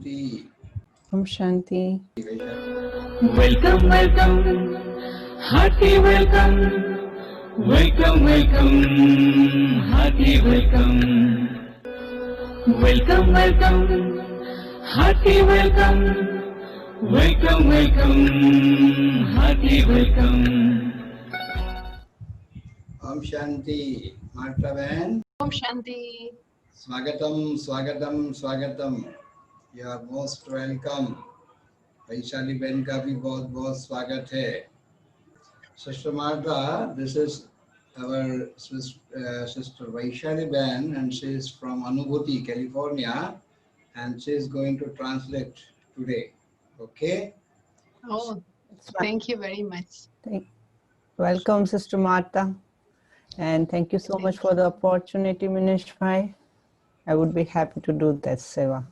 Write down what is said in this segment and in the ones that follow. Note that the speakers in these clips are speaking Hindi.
Shanti. Om Shanti. Welcome, welcome, hearty welcome, welcome, welcome, hearty welcome, welcome, welcome, hearty welcome, welcome, welcome, hearty welcome. Om Shanti. Martha Bhen. Om Shanti. Swagatam, swagatam, swagatam. You are most welcome. Vaishali बहन का भी बहुत बहुत स्वागत है. Sister Martha, this is our sister Vaishali Bhen, and she is from Anubhuti, California, and she is going to translate today. Okay? Oh, thank you very much. Welcome, Sister Martha, and thank you so much for the opportunity, Minish Bhai. I would be happy to do that seva.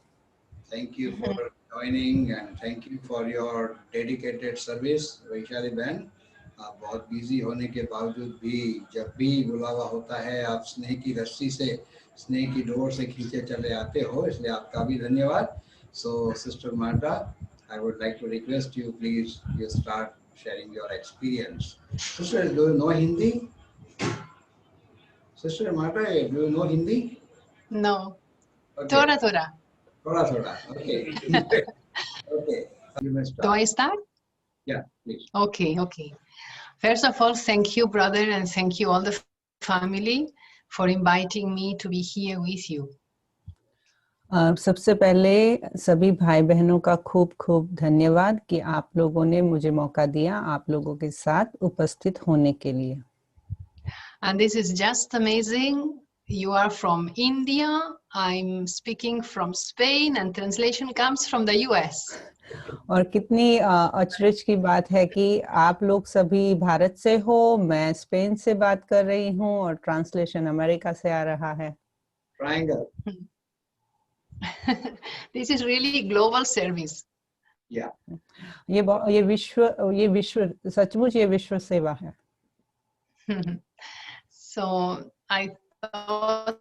Thank you for joining and thank you for your dedicated service, Vaishali बहन. आप बहुत बिजी होने के बावजूद भी जब भी बुलावा होता है आप स्नेह की रस्सी से, स्नेह की डोर से खींचे चले आते हो, इसलिए आपका भी धन्यवाद. So, Sister Martha, I would like to request you, please, you start sharing your experience. Sister, do you know Hindi? Sister Martha, do you know Hindi? No. Okay. Thoda, thoda. Thoda, thoda. Okay. Okay. You may start. Do I start? Yeah, please. Okay, okay. First of all, thank you, brother, and thank you all the family for inviting me to be here with you. सबसे पहले सभी भाई बहनों का खूब खूब धन्यवाद कि आप लोगों ने मुझे मौका दिया आप लोगों के साथ उपस्थित होने के लिए. And this is just amazing. You are from India, I'm speaking from Spain, and translation comes from the US. और कितनी अचरज की बात है कि आप लोग सभी भारत से हो, मैं स्पेन से बात कर रही हूँ और ट्रांसलेशन अमेरिका से आ रहा है. Triangle. This is really global service. Yeah. ये विश्व सचमुच ये विश्व सेवा है. So I thought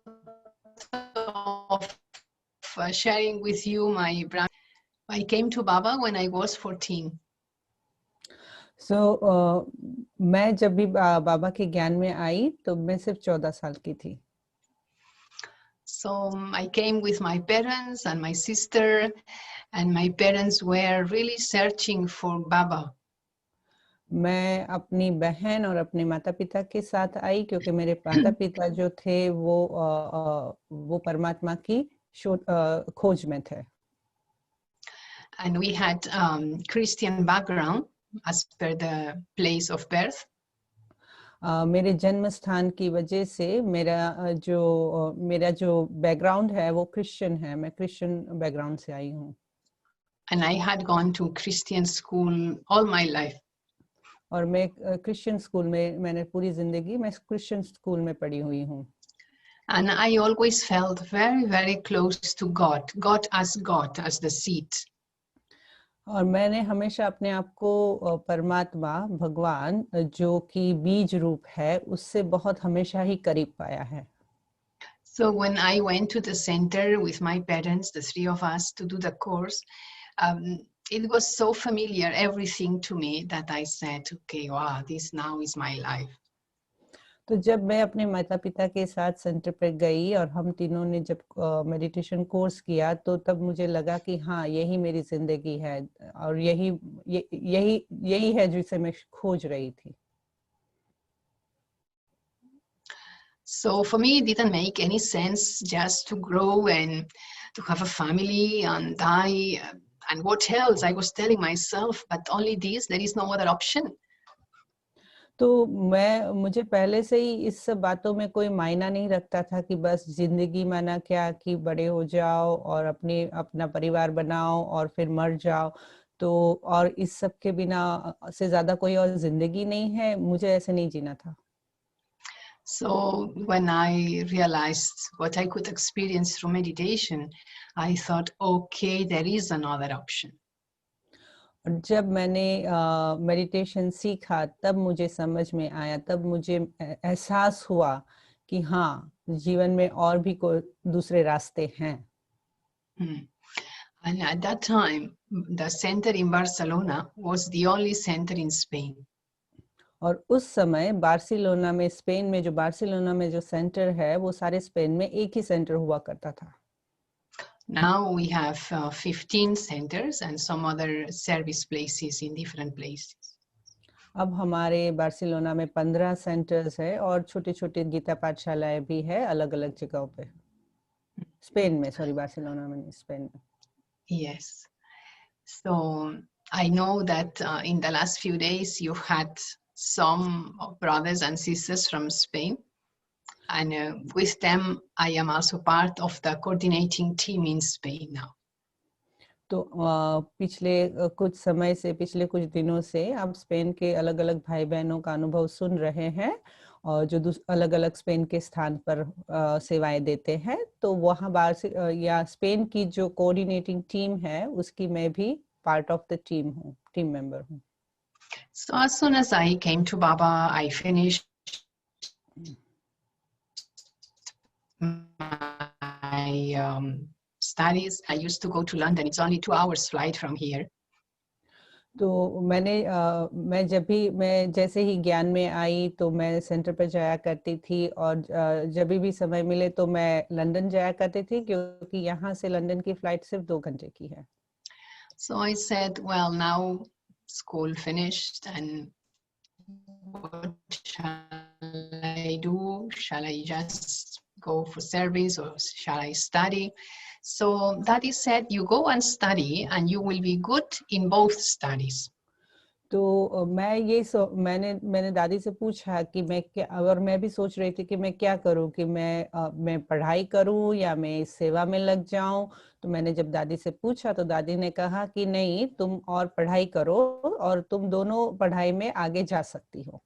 of sharing with you my brand. I came to Baba when I was 14. So मैं जब भी बाबा के ज्ञान में आई तो मैं सिर्फ 14 साल की थी. So I came with my parents and my sister, and my parents were really searching for Baba. मैं अपनी बहन और अपने माता पिता के साथ आई क्योंकि मेरे माता पिता जो थे वो परमात्मा की खोज में थे. And we had Christian background as per the place of birth. मेरे जन्म स्थान की वजह से मेरा जो बैकग्राउंड है वो क्रिश्चियन है. मैं क्रिश्चियन बैकग्राउंड से आई हूँ. And I had gone to Christian school all my life. और मैं क्रिश्चियन स्कूल में मैंने पूरी जिंदगी मैं क्रिश्चियन स्कूल में पढ़ी हुई हूँ. And I always felt very, very close to God as the seat. और मैंने हमेशा अपने आप को परमात्मा भगवान जो कि बीज रूप है उससे बहुत हमेशा ही करीब पाया है. So when I went to the center with my parents, the three of us, to do the course, it was so familiar, everything to me, that I said, okay, wow, this now is my life. तो जब मैं अपने माता पिता के साथ सेंटर पर गई और हम तीनों ने जब मेडिटेशन कोर्स किया तो तब मुझे लगा कि हाँ यही मेरी जिंदगी है और यही है जिसे मैं खोज रही थी. So for me, it didn't make any sense just to grow and to have a family and die. And what else? I was telling myself, but only this, there is no other option. तो मुझे पहले से ही इस सब बातों में कोई मायना नहीं रखता था कि बस जिंदगी माना क्या कि बड़े हो जाओ और अपना परिवार बनाओ और फिर मर जाओ. तो और इस सब के बिना से ज्यादा कोई और जिंदगी नहीं है. मुझे ऐसे नहीं जीना था. So when I realized what I could experience through meditation, I thought, okay, there is another option. जब मैंने मेडिटेशन सीखा तब मुझे समझ में आया, तब मुझे एहसास हुआ कि हाँ जीवन में और भी कोई दूसरे रास्ते हैं. And at that time, the center in Barcelona was the only center in Spain. और उस समय बार्सिलोना में, स्पेन में, जो बार्सिलोना में जो सेंटर है वो सारे स्पेन में एक ही सेंटर हुआ करता था. Now we have 15 centers and some other service places in different places. अब हमारे बार्सिलोना में 15 सेंटर्स है और छोटे छोटे गीता पाठशालाएं भी है अलग अलग जगहों पे. स्पेन में, सॉरी, बार्सिलोना में नहीं, स्पेन में. Yes. So I know that in the last few days you've had some brothers and sisters from Spain, and with them I am also part of the coordinating team in Spain now. तो पिछले कुछ समय से, पिछले कुछ दिनों से आप स्पेन के अलग अलग भाई बहनों का अनुभव सुन रहे हैं और जो अलग अलग स्पेन के स्थान पर सेवाएं देते हैं. तो वहाँ या स्पेन की जो कोऑर्डिनेटिंग टीम है उसकी मैं भी part of the team member हूँ. So as soon as I came to Baba, I finished my studies. I used to go to London. It's only 2 hours flight from here. तो मैं जैसे ही ज्ञान में आई तो मैं सेंटर पर जाया करती थी और जब भी समय मिले तो मैं लंदन जाया करती थी क्योंकि यहाँ से लंदन की फ्लाइट सिर्फ 2 घंटे की है. So I said, well, now school finished and what shall I do? Shall I just go for service or shall I study? So Daddy said, you go and study and you will be good in both studies. तो मैंने दादी से पूछा कि मैं क्या, और मैं भी सोच रही थी कि मैं क्या करूं, कि मैं पढ़ाई करूं या मैं इस सेवा में लग जाऊं. तो मैंने जब दादी से पूछा तो दादी ने कहा कि नहीं, तुम और पढ़ाई करो और तुम दोनों पढ़ाई में आगे जा सकती हो.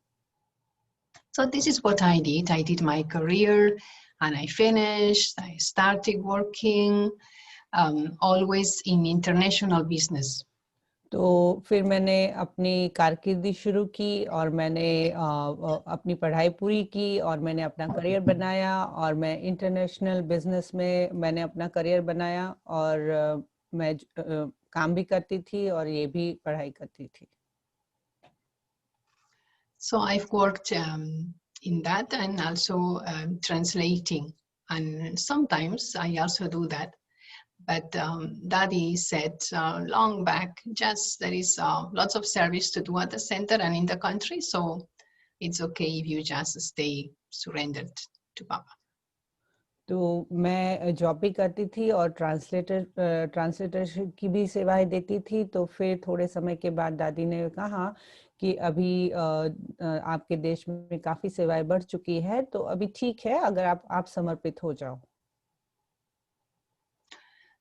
So this is what I did. I did my career and I finished. I started working always in international business. तो फिर मैंने अपनी कारकिर्दी शुरू की और मैंने अपनी पढ़ाई पूरी की और मैंने अपना करियर बनाया और मैं इंटरनेशनल बिजनेस में मैंने अपना करियर बनाया और मैं काम भी करती थी और ये भी पढ़ाई करती थी. So I've worked in that and also translating, and sometimes I also do that. But Daddy said long back, just there is lots of service to do at the center and in the country, so it's okay if you just stay surrendered to Baba. तो मैं जॉब भी करती थी और ट्रांसलेटर की भी सेवाएं देती थी. तो फिर थोड़े समय के बाद दादी ने कहा कि अभी आपके देश में काफी सेवाएं बढ़ चुकी है, तो अभी ठीक है अगर आप समर्पित हो जाओ.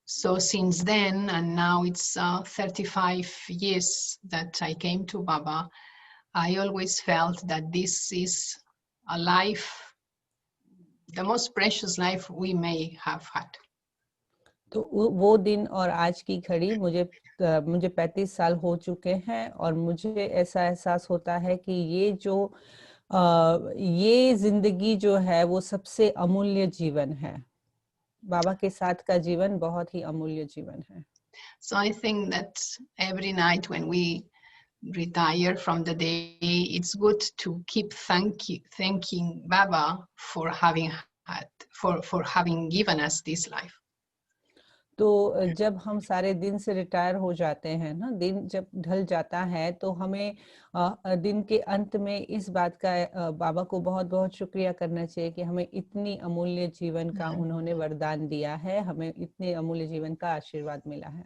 So since then, and now it's 35 years that I came to Baba, I always felt that this is a life, the most precious life we may have had. तो वो दिन और आज की घड़ी मुझे 35 साल हो चुके हैं और मुझे ऐसा एहसास होता है कि ये जिंदगी जो है वो सबसे अमूल्य जीवन है. बाबा के साथ का जीवन बहुत ही अमूल्य जीवन है. So I think that every night when we retire from the day, it's good to keep thanking Baba for having given us this life. तो जब हम सारे दिन से रिटायर हो जाते हैं ना, दिन जब ढल जाता है तो हमें दिन के अंत में इस बात का बाबा को बहुत बहुत शुक्रिया करना चाहिए कि हमें इतनी अमूल्य जीवन का उन्होंने वरदान दिया है, हमें इतने अमूल्य जीवन का आशीर्वाद मिला है.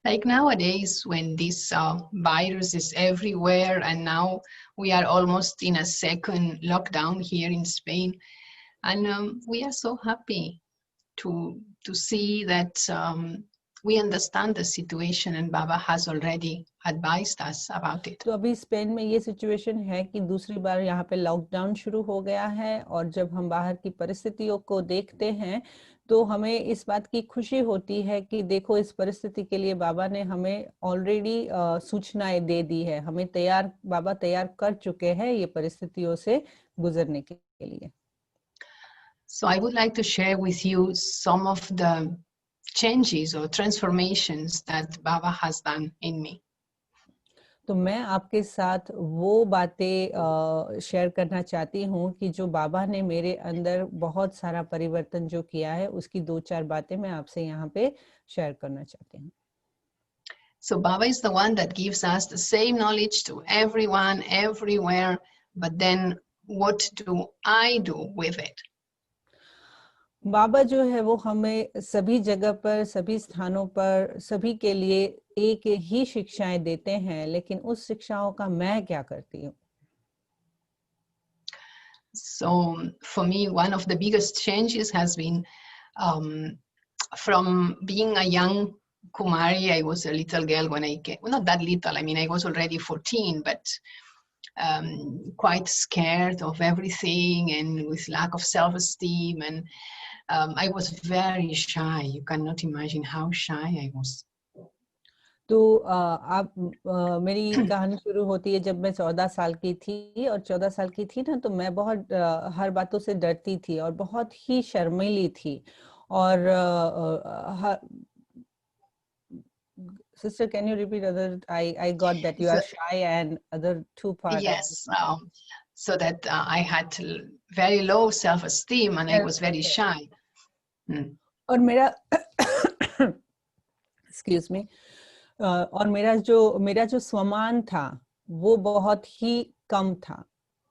Like nowadays when this virus is everywhere and now we are almost in a second lockdown here in Spain, and we are so happy to see that we understand the situation and Baba has already advised us about it. तो अभी स्पेन में ये सिचुएशन है कि दूसरी बार यहाँ पे लॉकडाउन शुरू हो गया है और जब हम बाहर की परिस्थितियों को देखते हैं तो हमें इस बात की खुशी होती है कि देखो इस परिस्थिति के लिए बाबा ने हमें ऑलरेडी सूचनाएं दे दी है, हमें बाबा तैयार कर चुके हैं ये परिस्थितियों से गुजरने के लिए. So I would like to share with you some of the changes or transformations that Baba has done in me. तो मैं आपके साथ वो बातें शेयर करना चाहती हूँ कि जो बाबा ने मेरे अंदर बहुत सारा परिवर्तन जो किया है, उसकी 2-4 बातें मैं आपसे यहाँ पे शेयर करना चाहती हूँ। So Baba is the one that gives us the same knowledge to everyone, everywhere, but then what do I do with it? बाबा जो है वो हमें सभी जगह पर, सभी स्थानों पर, सभी के लिए एक ही शिक्षाएं देते हैं, लेकिन उस शिक्षाओं का मैं क्या करती हूँ? So for me, one of the biggest changes has been from being a young Kumari. I was a little girl when I came, well, not that little, I mean, I was already 14, but quite scared of everything and with lack of self-esteem. And I was very shy. You cannot imagine how shy I was. तो आप मेरी कहानी शुरू होती है जब मैं 14 साल की थी, और 14 साल की थी ना, तो मैं बहुत हर बातों से डरती थी और बहुत ही शर्मीली थी। और Sister, can you repeat other? I got that you are shy and other two parts. Yes, so that I had very low self-esteem and I was very shy. और मेरा excuse me, और मेरा जो स्वमान था वो बहुत ही कम था।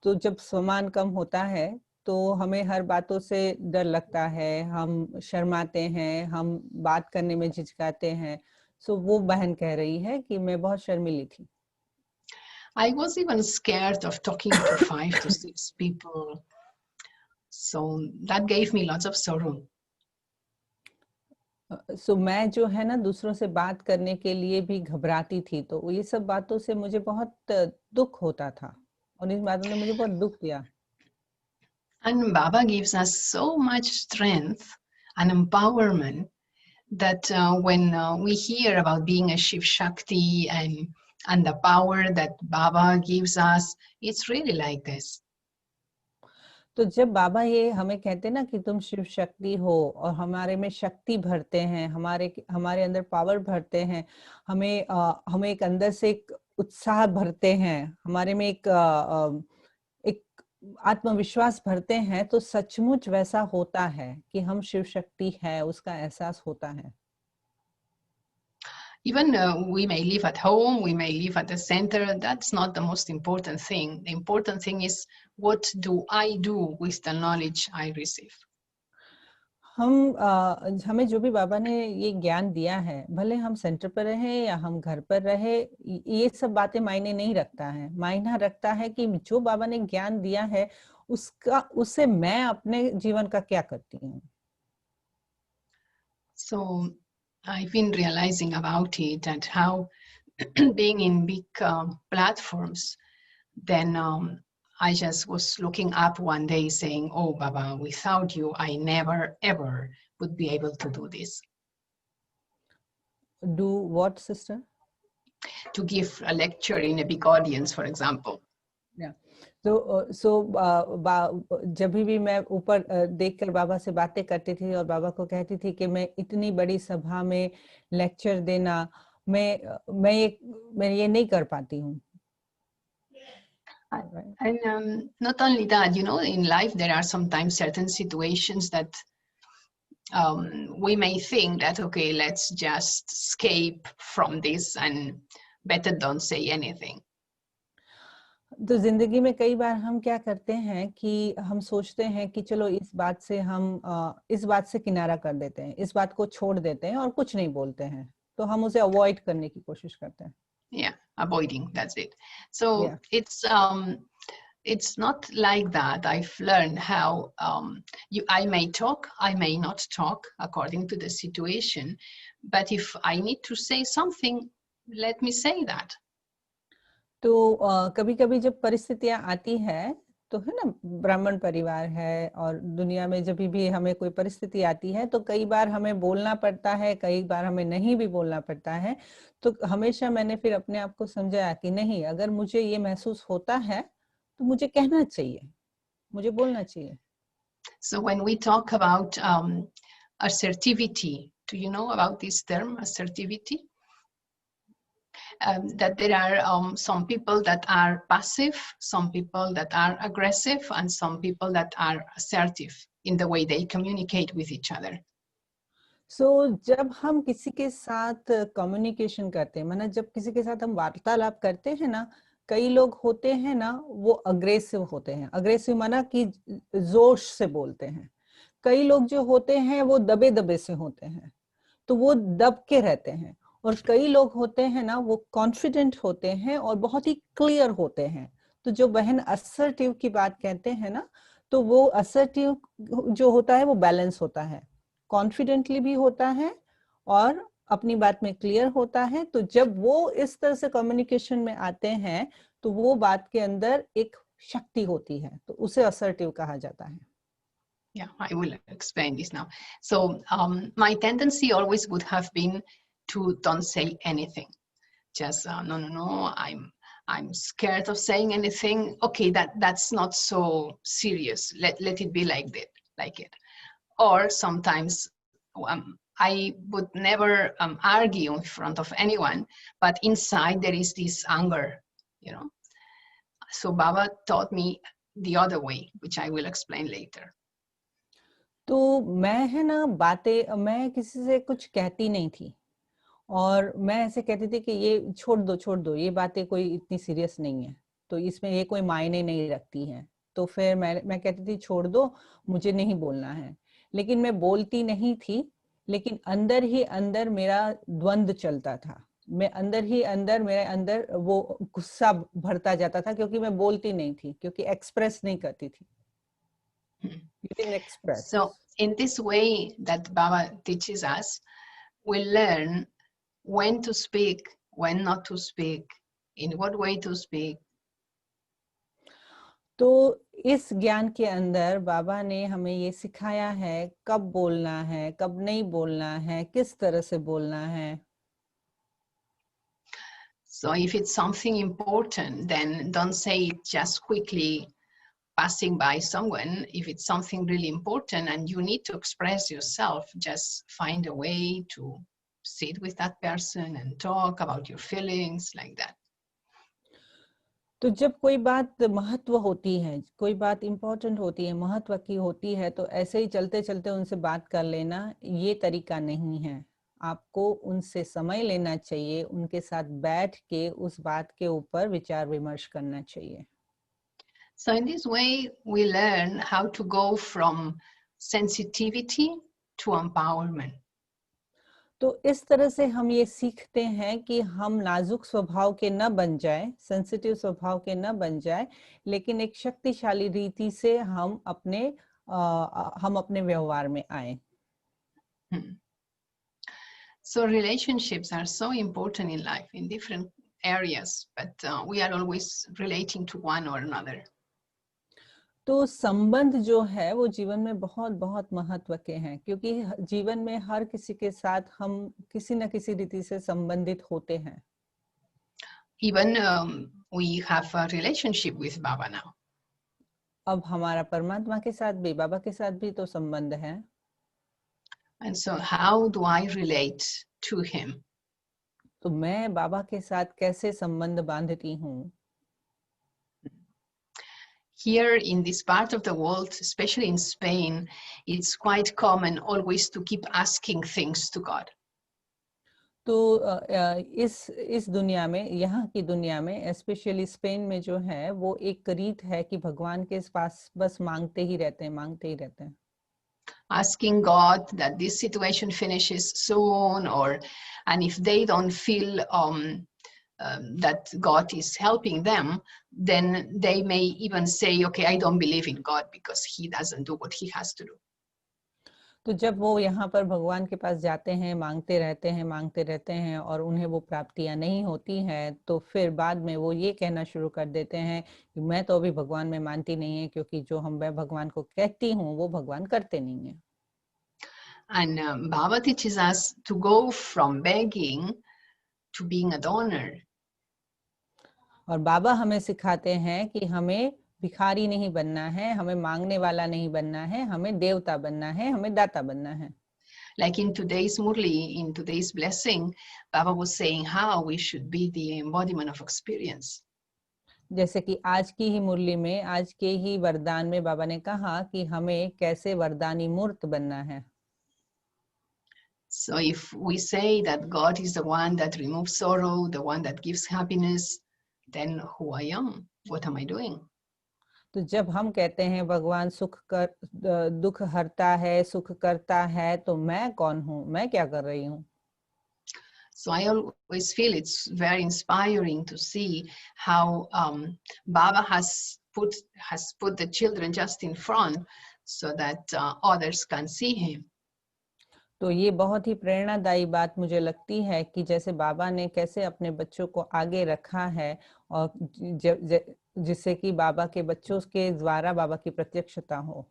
तो जब स्वमान कम होता है तो हमें हर बातों से डर लगता है, हम शर्माते हैं, हम बात करने में झिझकाते हैं। सो वो बहन कह रही है कि मैं बहुत शर्मीली थी। I was even scared of talking to 5 to 6 people. So that gave me lots of sorrow. सो मैं जो है ना दूसरों से बात करने के लिए भी घबराती थी, तो ये सब बातों से मुझे बहुत दुख होता था और इन बातों ने मुझे बहुत दुख दिया। And Baba gives us so much strength and empowerment that when we hear about being a Shiv Shakti and the power that Baba gives us, it's really like this. तो जब बाबा ये हमें कहते हैं ना कि तुम शिव शक्ति हो और हमारे में शक्ति भरते हैं, हमारे अंदर पावर भरते हैं, हमें एक अंदर से एक उत्साह भरते हैं, हमारे में एक आत्मविश्वास भरते हैं, तो सचमुच वैसा होता है कि हम शिव शक्ति है, उसका एहसास होता है। Even we may live at home, we may live at the center, that's not the most important thing. The important thing is, what do I do with the knowledge I receive? हमें जो भी बाबा ने ये ज्ञान दिया है, भले हम सेंटर पर रहे या हम घर पर रहे, ये सब बातें मायने नहीं रखता है। मायना रखता है कि जो बाबा ने ज्ञान दिया है उससे मैं अपने जीवन का क्या करती हूँ। So I've been realizing about it and how being in big platforms, then I just was looking up one day saying, oh, Baba, without you, I never, ever would be able to do this. Do what, sister? To give a lecture in a big audience, for example. Yeah. So जब भी मैं ऊपर देखकर बाबा से बातें करती थी और बाबा को कहती थी कि मैं इतनी बड़ी सभा में लेक्चर देना, मैं ये नहीं कर पाती हूँ। And not only that, you know, in life there are sometimes certain situations that we may think that, okay, let's just escape from this and better don't say anything. तो जिंदगी में कई बार हम क्या करते हैं कि हम सोचते हैं कि चलो इस बात से किनारा कर देते हैं, इस बात को छोड़ देते हैं और कुछ नहीं बोलते हैं, तो हम उसे अवॉइड करने की कोशिश करते हैं। Yeah, avoiding, that's it. So yeah. It's not like that. I've learned how I may talk, I may not talk according to the situation, but if I need to say something, let me say that. तो कभी-कभी जब परिस्थितियां आती है, तो है ना, ब्राह्मण परिवार है और दुनिया में जब भी हमें कोई परिस्थिति आती है तो कई बार हमें बोलना पड़ता है, कई बार हमें नहीं भी बोलना पड़ता है। तो हमेशा मैंने फिर अपने आप को समझाया कि नहीं, अगर मुझे ये महसूस होता है तो मुझे कहना चाहिए, मुझे बोलना चाहिए। So when we talk about assertivity Do you know about this term, assertivity? That there are some people that are passive, some people that are aggressive, and some people that are assertive in the way they communicate with each other. जब हम किसी के साथ कम्युनिकेशन करते हैं, माना जब किसी के साथ हम वार्तालाप करते हैं ना, कई लोग होते हैं ना वो अग्रेसिव होते हैं। अग्रेसिव माना कि जोश से बोलते हैं। कई लोग जो होते हैं वो दबे दबे से होते हैं, तो वो दब के रहते हैं। और कई लोग होते हैं ना वो कॉन्फिडेंट होते हैं और बहुत ही क्लियर होते हैं। तो जो बहन असर्टिव की बात कहते हैं ना, तो वो असर्टिव जो होता है वो बैलेंस होता है, कॉन्फिडेंटली भी होता है और अपनी बात में क्लियर होता है। तो जब वो इस तरह से कम्युनिकेशन में आते हैं तो वो बात के अंदर एक शक्ति होती है, तो उसे असर्टिव कहा जाता है। Yeah, I will explain this now. So my tendency always would have been to don't say anything. Just no, I'm scared of saying anything. Okay, that's not so serious. Let it be like that, like it. Or sometimes I would never argue in front of anyone, but inside there is this anger, you know. So Baba taught me the other way, which I will explain later. तो मैं है ना बातें, मैं किसी से कुछ कहती नहीं थी और मैं ऐसे कहती थी कि ये छोड़ दो, ये बातें कोई इतनी सीरियस नहीं है, तो इसमें ये कोई मायने नहीं रखती हैं। तो फिर मैं कहती थी छोड़ दो, मुझे नहीं बोलना है। लेकिन मैं बोलती नहीं थी, लेकिन अंदर ही अंदर मेरा द्वंद्व चलता था। मैं अंदर ही अंदर मेरे अंदर वो गुस्सा भरता जाता था, क्योंकि मैं बोलती नहीं थी, क्योंकि एक्सप्रेस नहीं करती थी। You didn't express. So in this way that Baba teaches us, we learn when to speak, when not to speak, in what way to speak. तो इस ज्ञान के अंदर बाबा ने हमें ये सिखाया है कब बोलना है, कब नहीं बोलना है, किस तरह से बोलना है। So if it's something important, then don't say it just quickly passing by someone. If it's something really important and you need to express yourself, just find a way to sit with that person and talk about your feelings like that. तो जब कोई बात महत्व होती है, कोई बात इम्पोर्टेंट होती है, महत्व की होती है, तो ऐसे ही चलते चलते उनसे बात कर लेना ये तरीका नहीं है। आपको उनसे समय लेना चाहिए, उनके साथ बैठ के उस बात के ऊपर विचार विमर्श करना चाहिए। So in this way, we learn how to go from sensitivity to empowerment. तो इस तरह से हम ये सीखते हैं कि हम नाजुक स्वभाव के न बन जाए, सेंसिटिव स्वभाव के न बन जाए, लेकिन एक शक्तिशाली रीति से हम अपने व्यवहार में आए। So relationships are so important in life in different areas, but we are always relating to one or another. तो संबंध जो है वो जीवन में बहुत बहुत महत्व के हैं, क्योंकि जीवन में हर किसी के साथ हम किसी न किसी रीति से संबंधित होते हैं। Even we have a relationship with Baba now. अब हमारा परमात्मा के साथ भी, बाबा के साथ भी तो संबंध है। And so how do I relate to him? तो मैं बाबा के साथ कैसे संबंध बांधती हूँ? Here in this part of the world, especially in Spain, it's quite common always to keep asking things to God. तो इस दुनिया में, यहाँ की दुनिया में, स्पेशली स्पेन में जो है वो एक रीत है कि भगवान के पास बस मांगते ही रहते हैं। Asking God that this situation finishes soon, and if they don't feel that God is helping them, then they may even say, okay, I don't believe in God because he doesn't do what he has to do. तो जब वो यहाँ पर भगवान के पास जाते हैं, मांगते रहते हैं और उन्हें वो प्राप्तियां नहीं होती हैं, तो फिर बाद में वो ये कहना शुरू कर देते हैं कि मैं तो अभी भगवान में मानती नहीं है, क्योंकि जो मैं भगवान को कहती हूँ वो भगवान करते नहीं है। And Baba teaches us to go from begging to being a donor. और बाबा हमें सिखाते हैं कि हमें भिखारी नहीं बनना है, हमें मांगने वाला नहीं बनना है, हमें देवता बनना है, हमें दाता बनना है। Like in today's Murli, in today's blessing, Baba was saying how we should be the embodiment of experience. जैसे कि आज की ही मुरली में, आज के ही वरदान में बाबा ने कहा कि हमें कैसे वरदानी मूर्त बनना है. So if we say that God is the one that removes sorrow, the one that gives happiness, then who I am? What am I doing? तो जब हम कहते हैं भगवान दुख हरता है, सुख करता है, तो मैं कौन हूँ, मैं क्या कर रही हूँ? So I always feel it's very inspiring to see how Baba has put the children just in front so that others can see him. तो ये बहुत ही प्रेरणादायी बात मुझे लगती है कि जैसे बाबा ने कैसे अपने बच्चों को आगे रखा है और जिससे कि बाबा के बच्चों के द्वारा बाबा की प्रत्यक्षता हो.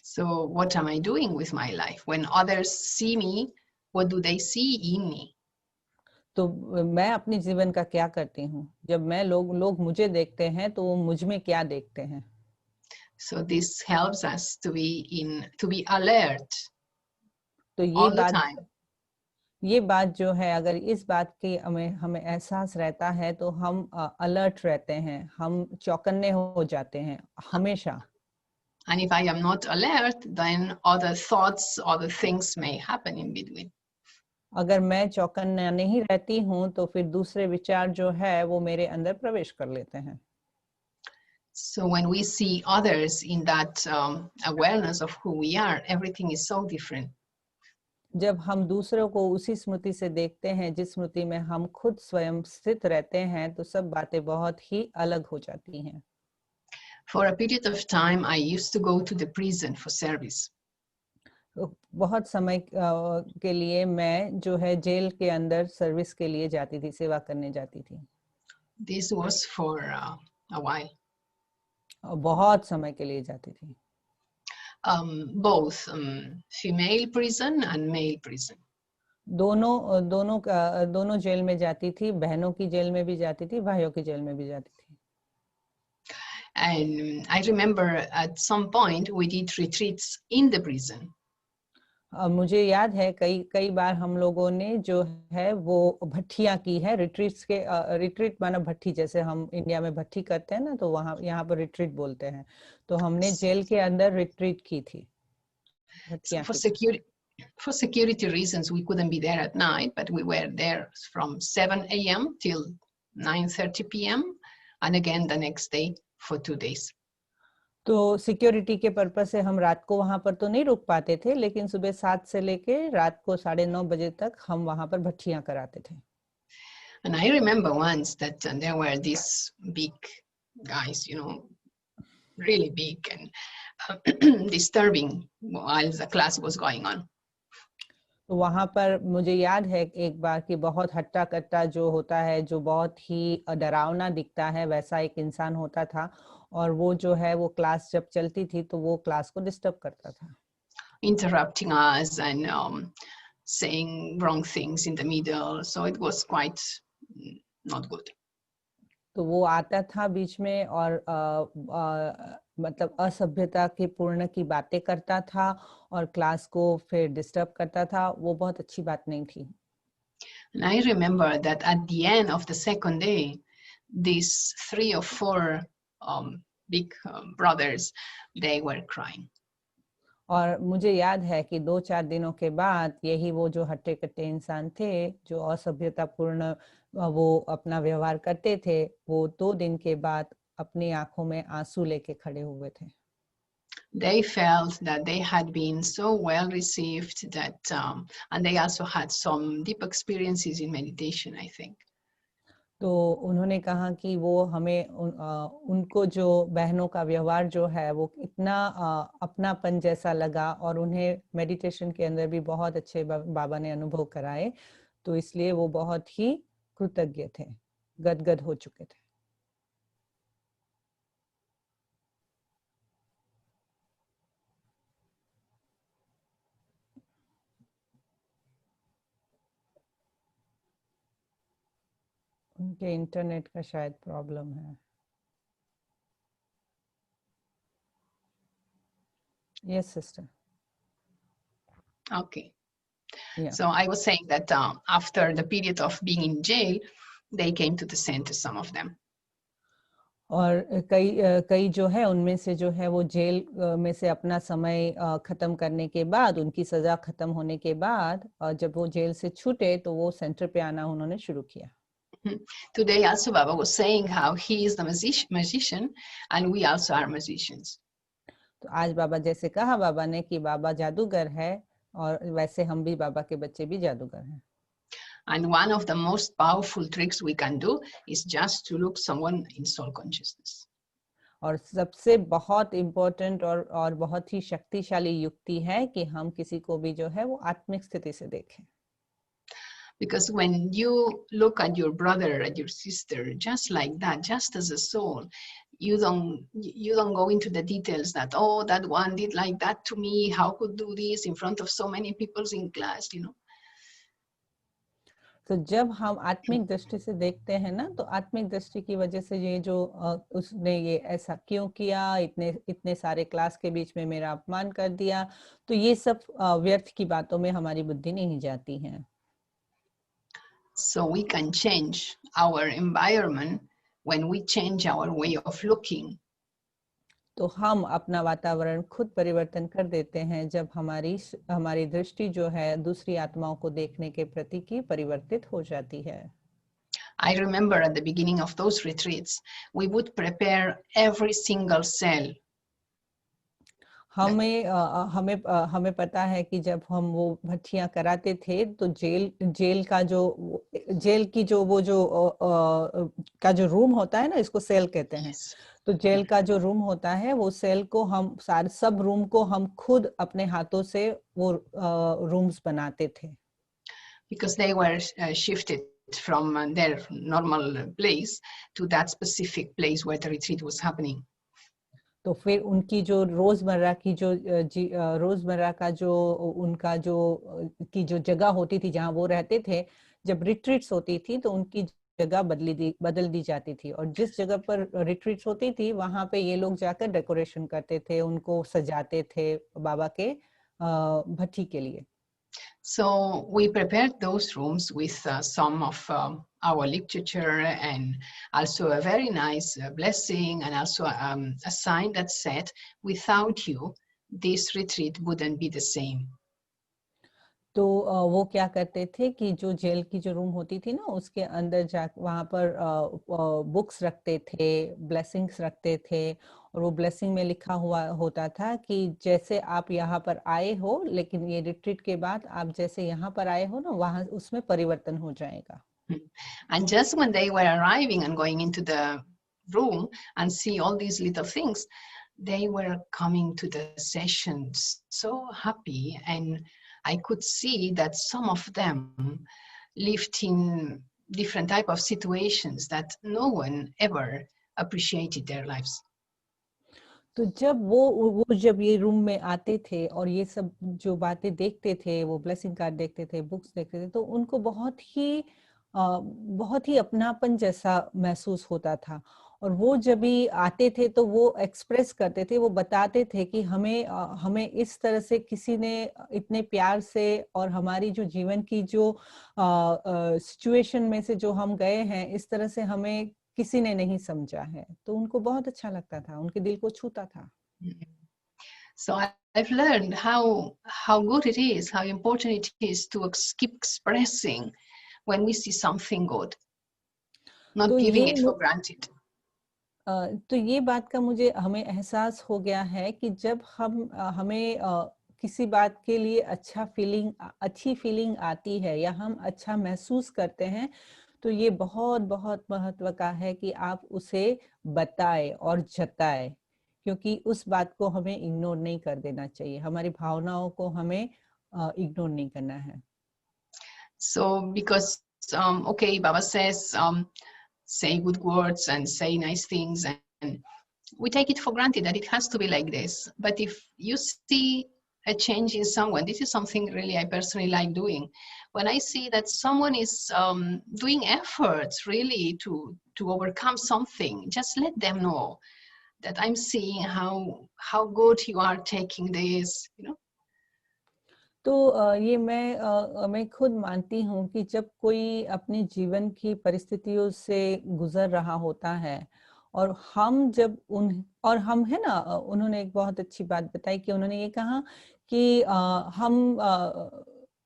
So what am I doing with my life? When others see me, what do they see in me? तो मैं अपने जीवन का क्या करती हूँ? जब मैं लोग मुझे देखते हैं तो वो मुझ में क्या देखते हैं? So this helps us to be alert तो ये बात जो है, अगर इस बात की हमें एहसास रहता है तो हम अलर्ट रहते हैं, हम चौकन्ने हो जाते हैं हमेशा. And if I am not alert, then other thoughts, other things may happen in between. अगर मैं चौकन्ना नहीं रहती हूँ तो फिर दूसरे विचार जो है वो मेरे अंदर प्रवेश कर लेते हैं. So when we see others in that awareness of who we are, everything is so different. जब हम दूसरों को उसी स्मृति से देखते हैं जिस स्मृति में हम खुद स्वयं स्थित रहते हैं, तो सब बातें बहुत ही अलग हो जाती हैं. For a period of time, I used to go to the prison for service. बहुत समय के लिए मैं जो है जेल के अंदर सर्विस के लिए जाती थी, सेवा करने जाती थी. This was for a while. बहुत समय के लिए जाती थी. Both female prison and male prison. दोनों जेल में जाती थी, बहनों की जेल में भी जाती थी, भाइयों की जेल में भी जाती थी. And I remember at some point we did retreats in the prison. मुझे याद है कई बार हम लोगों ने जो है वो भट्टियां की है. रिट्रीट माना भट्टी, जैसे हम इंडिया में भट्टी करते हैं ना, तो यहाँ पर रिट्रीट बोलते हैं. तो हमने जेल के अंदर रिट्रीट की थी. So for security reasons, we couldn't be there at night, but we were there from 7 a.m. till 9:30 p.m. and again the next day for 2 days. तो सिक्योरिटी के पर्पस से हम रात को वहां पर तो नहीं रुक पाते थे, लेकिन सुबह 7 से लेके रात को 9:30 बजे तक हम वहां पर भट्टियां कराते थे. And I remember once that there were these big guys, really big and disturbing while the class was going on. तो वहां पर मुझे याद है एक बार कि बहुत हट्टा कट्टा जो होता है, जो बहुत ही डरावना दिखता है, वैसा एक इंसान होता था. और वो जो है वो क्लास जब चलती थी तो वो क्लास को डिस्टर्ब करता था. Interrupting us and saying wrong things in the middle. So it was quite not good. तो वो आता था बीच में और मतलब असभ्यता के पूर्ण की बातें करता था और क्लास को फिर डिस्टर्ब करता था. वो बहुत अच्छी बात नहीं थी. And I remember that at the end of the second day, these 3 or 4 big brothers, they were crying. और मुझे याद है कि 2-4 दिनों के बाद यही वो जो हट्टे कट्टे इंसान थे, जो असभ्यता पूर्ण वो अपना व्यवहार करते थे, वो 2 दिन के बाद अपनी आंखों में आंसू लेके खड़े हुए थे. They felt that they had been so well received that and they also had some deep experiences in meditation, I think. तो उन्होंने कहा कि वो हमें उनको जो बहनों का व्यवहार जो है वो इतना अपनापन जैसा लगा और उन्हें मेडिटेशन के अंदर भी बहुत अच्छे बाबा ने अनुभव कराए. तो इसलिए वो बहुत ही कृतज्ञ थे, गदगद हो चुके थे. उनके इंटरनेट का शायद प्रॉब्लम है. Yes sister. Okay. Yeah. So I was saying that after the period of being in jail, they came to the center, some of them. और कई जो है उनमें से जो है वो जेल में से अपना समय खत्म करने के बाद, उनकी सजा खत्म होने के बाद जब वो जेल से छूटे तो वो सेंटर पे आना उन्होंने शुरू किया. Today also Baba was saying how he is the magician and we also are magicians. तो आज बाबा जैसे कहा बाबा ने कि बाबा जादूगर है और वैसे हम भी बाबा के बच्चे भी जादूगर हैं. And one of the most powerful tricks we can do is just to look someone in soul consciousness. और सबसे बहुत इम्पोर्टेंट और बहुत ही शक्तिशाली युक्ति है कि हम किसी को भी जो है वो आत्मिक स्थिति से देखें. Because when you look at your brother and your sister just like that, just as a soul, you don't go into the details that, oh, that one did like that to me, how could do this in front of so many people in class, you know. तो जब हम आत्मिक दृष्टि से देखते हैं ना, तो आत्मिक दृष्टि की वजह से ये जो उसने ये ऐसा क्यों किया, इतने सारे क्लास के बीच में मेरा अपमान कर दिया, तो ये सब व्यर्थ की बातों में हमारी बुद्धि नहीं जाती है. So we can change our environment when we change our way of looking. तो हम अपना वातावरण खुद परिवर्तन कर देते हैं जब हमारी दृष्टि जो है दूसरी आत्माओं को देखने के प्रति की परिवर्तित हो जाती है. I remember at the beginning of those retreats, we would prepare every single cell. हमें पता है कि जब हम वो भट्टियां कराते थे तो जेल की जो वो जो का जो रूम होता है ना, इसको सेल कहते हैं. तो जेल का जो रूम होता है वो सेल को हम सब रूम को हम खुद अपने हाथों से वो रूम्स बनाते थे. Because they were shifted from their normal place to that specific place where the retreat was happening. तो फिर उनकी जो रोजमर्रा का जो उनका जो की जो जगह होती थी जहाँ वो रहते थे, जब रिट्रीट्स होती थी तो उनकी जगह बदल दी जाती थी, और जिस जगह पर रिट्रीट्स होती थी वहां पे ये लोग जाकर डेकोरेशन करते थे, उनको सजाते थे बाबा के भट्टी के लिए. So we prepared those rooms with some of our literature and also a very nice blessing and also a sign that said, without you, this retreat wouldn't be the same. तो वो क्या करते थे कि जो जेल की जो रूम होती थी ना, उसके अंदर जा वहाँ पर बुक्स रखते थे, ब्लेसिंग्स रखते थे, और वो ब्लेसिंग में लिखा हुआ होता था कि जैसे आप यहाँ पर आए हो, लेकिन ये रिट्रीट के बाद आप जैसे यहाँ पर आए हो ना, वहाँ उसमें परिवर्तन हो जाएगा. And just when they were arriving and going into the room and see all these little things, they were coming to the sessions so happy, and I could see that some of them lived in different type of situations that no one ever appreciated their lives. तो जब वो जब ये रूम में आते थे और ये सब जो बातें देखते थे, वो ब्लेसिंग कार्ड देखते थे, बुक्स देखते थे, तो उनको बहुत ही अपनापन जैसा महसूस होता था. और वो जब भी आते थे तो वो एक्सप्रेस करते थे, वो बताते थे कि हमें इस तरह से किसी ने इतने प्यार से, और हमारी जो जीवन की जो सिचुएशन में से जो हम गए हैं, इस तरह से हमें किसी ने नहीं समझा है. तो उनको बहुत अच्छा लगता था, उनके दिल को छूता था. So I've learned how good it is, how important it is to keep expressing when we see something good, not giving it for granted. तो ये बात का हमें एहसास हो गया है कि जब हमें किसी बात के लिए अच्छी फीलिंग आती है या हम अच्छा महसूस करते हैं, तो ये बहुत बहुत महत्व का है कि आप उसे बताएं और जताएं, क्योंकि उस बात को हमें इग्नोर नहीं कर देना चाहिए. हमारी भावनाओं को हमें इग्नोर नहीं करना है. So because okay, Baba says say good words and say nice things, and we take it for granted that it has to be like this. But if you see a change in someone, this is something really I personally like doing. When I see that someone is doing efforts really to overcome something, just let them know that I'm seeing how good you are taking this, you know. तो ये मैं खुद मानती हूँ कि जब कोई अपने जीवन की परिस्थितियों से गुजर रहा होता है और हम है ना, उन्होंने एक बहुत अच्छी बात बताई कि उन्होंने ये कहा कि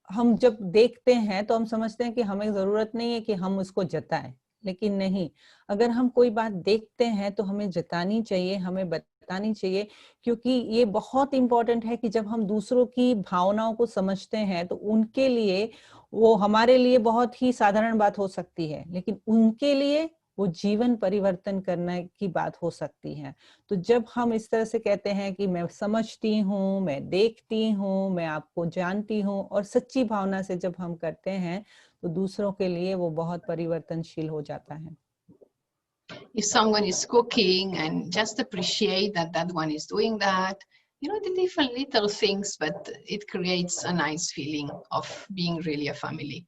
हम जब देखते हैं तो हम समझते हैं कि हमें जरूरत नहीं है कि हम उसको जताएं, लेकिन नहीं, अगर हम कोई बात देखते हैं तो हमें जतानी चाहिए, हमें बतानी चाहिए, क्योंकि ये बहुत इंपॉर्टेंट है कि जब हम दूसरों की भावनाओं को समझते हैं तो उनके लिए वो हमारे लिए बहुत ही साधारण बात हो सकती है, लेकिन उनके लिए वो जीवन परिवर्तन करने की बात हो सकती है। तो जब हम इस तरह से कहते हैं कि मैं समझती हूँ, मैं देखती हूँ, मैं आपको जानती हूँ, और सच्ची भावना से जब हम करते हैं तो दूसरों के लिए वो बहुत परिवर्तनशील हो जाता है। If someone is cooking and just appreciate that that one is doing that, you know, the different little things, but it creates a nice feeling of being really a family.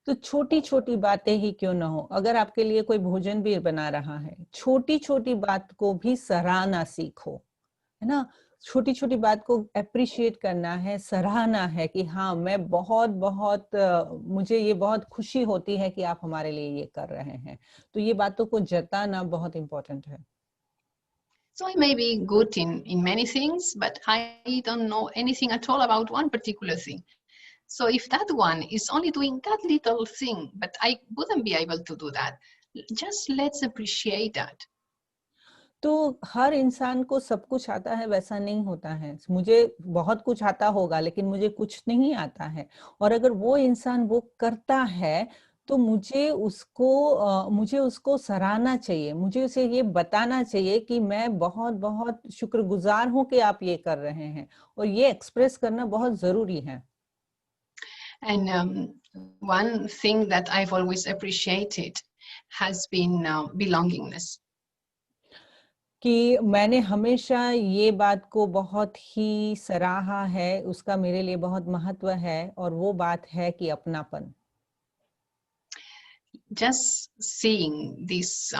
तो छोटी छोटी बातें ही क्यों ना हो, अगर आपके लिए कोई भोजन भी बना रहा है, छोटी छोटी बात को भी सराहना सीखो, है ना। छोटी छोटी बात को अप्रिशिएट करना है, सराहना है कि हाँ, मैं बहुत बहुत मुझे ये बहुत खुशी होती है कि आप हमारे लिए ये कर रहे हैं। तो ये बातों को जताना बहुत इम्पोर्टेंट है। So I may be good in many things, but I don't know anything at all about one particular thing. So if that one is only doing that little thing, but I wouldn't be able to do that, just let's appreciate that. तो हर इंसान को सब कुछ आता है वैसा नहीं होता है। मुझे बहुत कुछ आता होगा लेकिन मुझे कुछ नहीं आता है, और अगर वो इंसान वो करता है तो मुझे उसको सराहना चाहिए, मुझे उसे ये बताना चाहिए कि मैं बहुत बहुत शुक्रगुजार हूँ कि आप ये कर रहे हैं, और ये एक्सप्रेस करना बहुत जरूरी है। And one thing that I've always appreciated has been belongingness. कि मैंने हमेशा ये बात को बहुत ही सराहा है, उसका मेरे लिए बहुत महत्व है, और वो बात है कि अपनापन। Just seeing these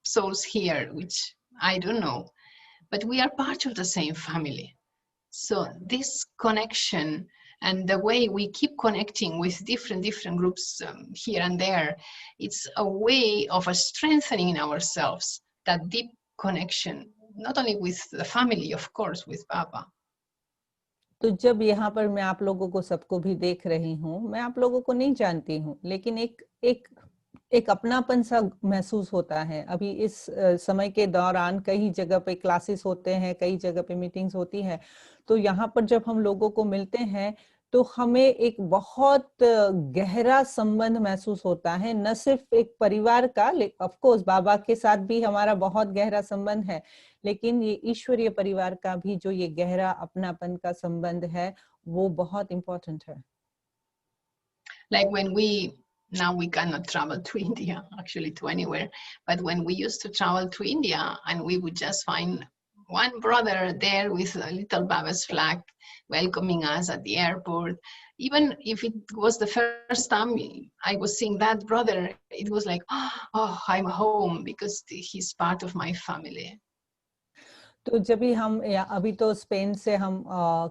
souls here, which I don't know, but we are part of the same family. So this connection and the way we keep connecting with different groups here and there, it's a way of strengthening ourselves, that deep connection, not only with the family, of course, with Baba. तो जब यहाँ पर मैं आप लोगों को सबको भी देख रही हूँ, मैं आप लोगों को नहीं जानती हूँ, लेकिन एक अपनापन सा महसूस होता है। अभी इस समय के दौरान कई जगह पे क्लासेस होते हैं, कई जगह पे मीटिंग्स होती है, तो यहाँ पर जब हम लोगों को मिलते हैं तो हमें एक बहुत गहरा संबंध महसूस होता है, न सिर्फ एक परिवार का, ऑफ कोर्स बाबा के साथ भी हमारा बहुत गहरा संबंध है, लेकिन ये ईश्वरीय परिवार का भी जो ये गहरा अपनापन का संबंध है वो बहुत इम्पोर्टेंट है। Like when now we cannot travel to India, actually to anywhere, but when we used to travel to India and we would just find one brother there with a little Baba's flag welcoming us at the airport, even if it was the first time I was seeing that brother, it was like, oh, I'm home because he's part of my family. तो जब भी हम अभी तो स्पेन से हम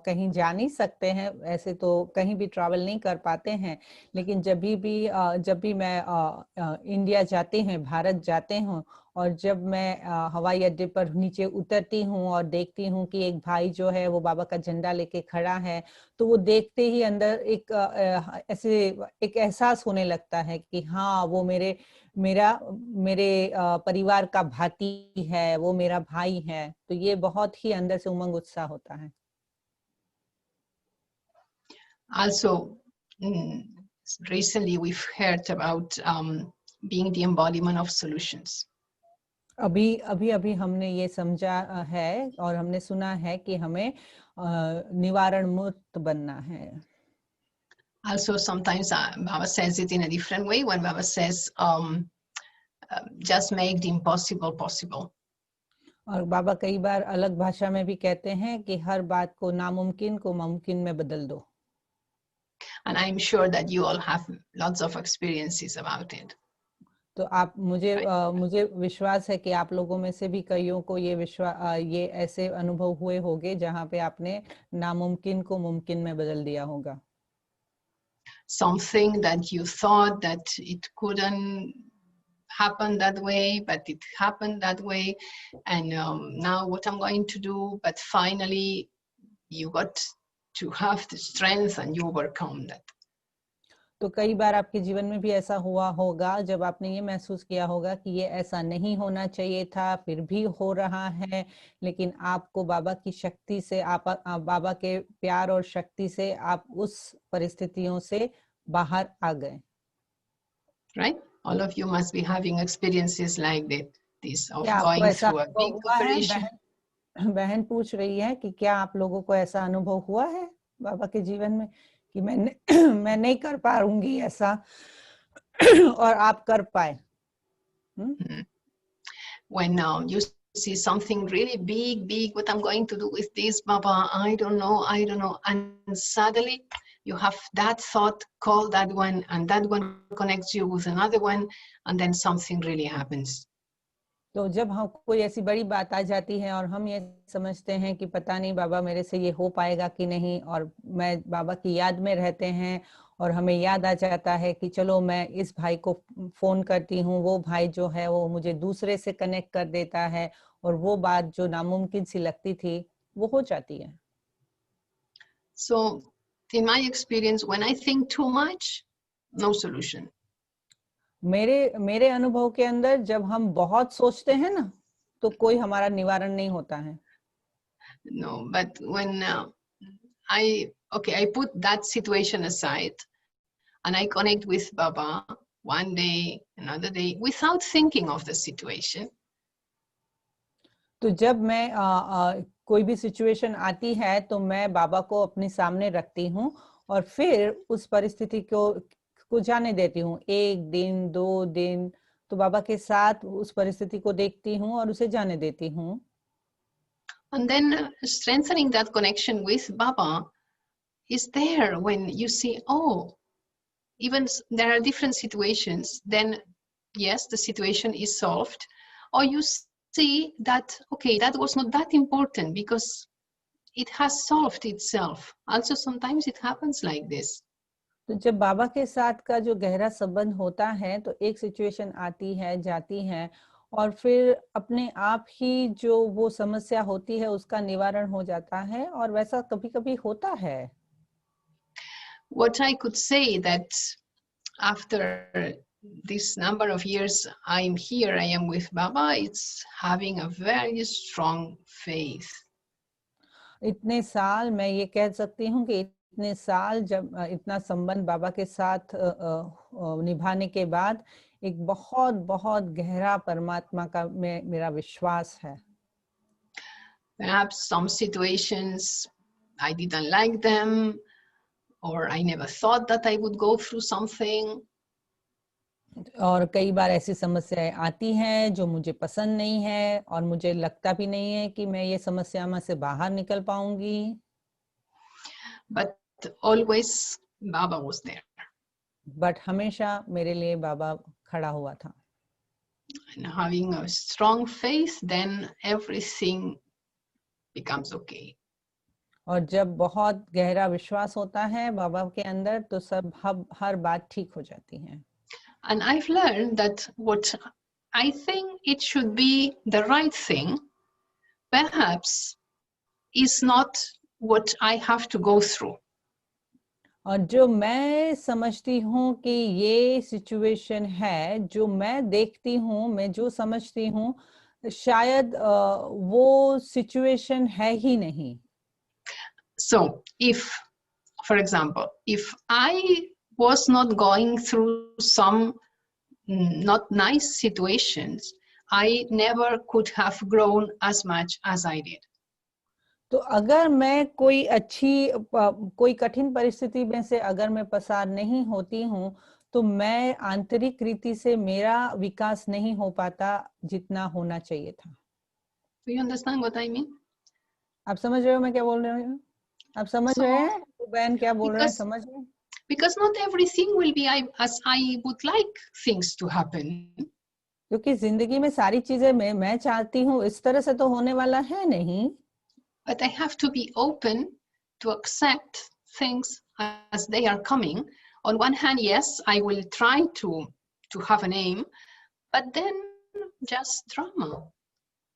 कहीं जा नहीं सकते हैं, ऐसे तो कहीं भी ट्रैवल नहीं कर पाते हैं, लेकिन जब भी मैं इंडिया जाती हूँ, भारत जाते हूँ, और जब मैं हवाई अड्डे पर नीचे उतरती हूँ और देखती हूँ कि एक भाई जो है वो बाबा का झंडा लेके खड़ा है, तो वो देखते ही अंदर एक एहसास होने लगता है कि हाँ, वो मेरे परिवार का भाती है, वो मेरा भाई है। तो ये बहुत ही अंदर से उमंग उत्साह होता है। Also, recently we've heard about being the embodiment of solutions. अभी हमने ये समझा है और हमने सुना है कि हमें निवारण मुक्त बनना है। Also, sometimes Baba says it in a different way when Baba says, just make the impossible possible. और बाबा कई बार अलग भाषा में भी कहते हैं कि हर बात को नामुमकिन को मुमकिन में बदल दो। And I'm sure that you all have lots of experiences about it. तो आप मुझे विश्वास है कि आप लोगों में से भी कईयों को ये ऐसे अनुभव हुए होंगे जहाँ पे आपने नामुमकिन को मुमकिन में बदल दिया होगा. Something that you thought that it couldn't happen that way, but it happened that way, and now what I'm going to do, but finally you got to have the strength and you overcome that. तो कई बार आपके जीवन में भी ऐसा हुआ होगा जब आपने ये महसूस किया होगा कि ये ऐसा नहीं होना चाहिए था, फिर भी हो रहा है, लेकिन आपको बाबा की शक्ति से बाबा के प्यार और शक्ति से आप उस परिस्थितियों से बाहर आ गए. Right? All of you must be having experiences like this of क्या आपको going ऐसा through a अनुभव big हुआ है? operation. बहन पूछ रही है कि क्या आप लोगों को ऐसा अनुभव हुआ है बाबा के जीवन में कि मैं नहीं कर पाऊंगी ऐसा और आप कर पाए. When you see something really big, what I'm going to do with this, Baba, I don't know, and suddenly you have that thought, call that one, and that one connects you with another one, and then something really happens. तो जब हम कोई ऐसी बड़ी बात आ जाती है और हम ये समझते हैं कि पता नहीं बाबा मेरे से ये हो पाएगा कि नहीं, और मैं बाबा की याद में रहते हैं और हमें याद आ जाता है कि चलो मैं इस भाई को फोन करती हूँ, वो भाई जो है वो मुझे दूसरे से कनेक्ट कर देता है और वो बात जो नामुमकिन सी लगती थी वो हो जाती है. So in my experience, when I think too much, no solution. मेरे अनुभव के अंदर जब हम बहुत सोचते हैं ना तो कोई हमारा निवारण नहीं होता है. No, but when I put that situation aside and I connect with Baba one day, another day, without thinking of the situation. तो जब मैं कोई भी सिचुएशन आती है तो मैं बाबा को अपने सामने रखती हूँ और फिर उस परिस्थिति को जाने देती हूँ. 1 दिन 2 दिन तो बाबा के साथ उस परिस्थिति को देखती हूँ और उसे जाने देती हूँ. And then strengthening that connection with Baba is there when you see, oh, even there are different situations, then yes, the situation is solved, or you see that, okay, that was not that important because it has solved itself. Also, sometimes it happens like this. तो जब बाबा के साथ का जो गहरा संबंध होता है तो एक सिचुएशन आती है, जाती है और फिर अपने आप ही जो वो समस्या होती है उसका निवारण हो जाता है, और वैसा कभी-कभी होता है. What I could say that after this number of years I'm here, I am with Baba, it's having a very strong faith. इतने साल मैं ये कह सकती हूँ कि इतने साल जब इतना संबंध बाबा के साथ निभाने के बाद एक बहुत बहुत गहरा परमात्मा का मेरा विश्वास है. Perhaps some situations I didn't like them, or I never thought that I would go through something. और कई बार ऐसी समस्याएं आती हैं जो मुझे पसंद नहीं है और मुझे लगता भी नहीं है कि मैं ये समस्या में से बाहर निकल पाऊंगी. But always Baba was there. But हमेशा मेरे लिए बाबा खड़ा हुआ था. And having a strong faith, then everything becomes okay. और जब बहुत गहरा विश्वास होता है बाबा के अंदर तो सब हर बात ठीक हो जाती है. And I've learned that what I think it should be the right thing, perhaps is not what I have to go through. और जो मैं समझती हूँ कि ये सिचुएशन है, जो मैं देखती हूँ, मैं जो समझती हूँ, शायद वो सिचुएशन है ही नहीं. So if, for example, if I was not going through some not nice situations, I never could have grown as much as I did. तो अगर मैं कोई कठिन परिस्थिति में से अगर मैं पसार नहीं होती हूँ तो मैं आंतरिक रीति से मेरा विकास नहीं हो पाता जितना होना चाहिए था. Do you understand what I mean? आप समझ रहे हो मैं क्या बोल रही हूँ? आप समझ रहे हैं बहन क्या बोल रहे हैं? समझ रहे हैं? because not everything will be as I would like things to happen. क्योंकि जिंदगी में सारी चीजें मैं चाहती हूँ इस तरह से तो होने वाला है नहीं. But I have to be open to accept things as they are coming. On one hand, yes, I will try to have an aim, but then just drama.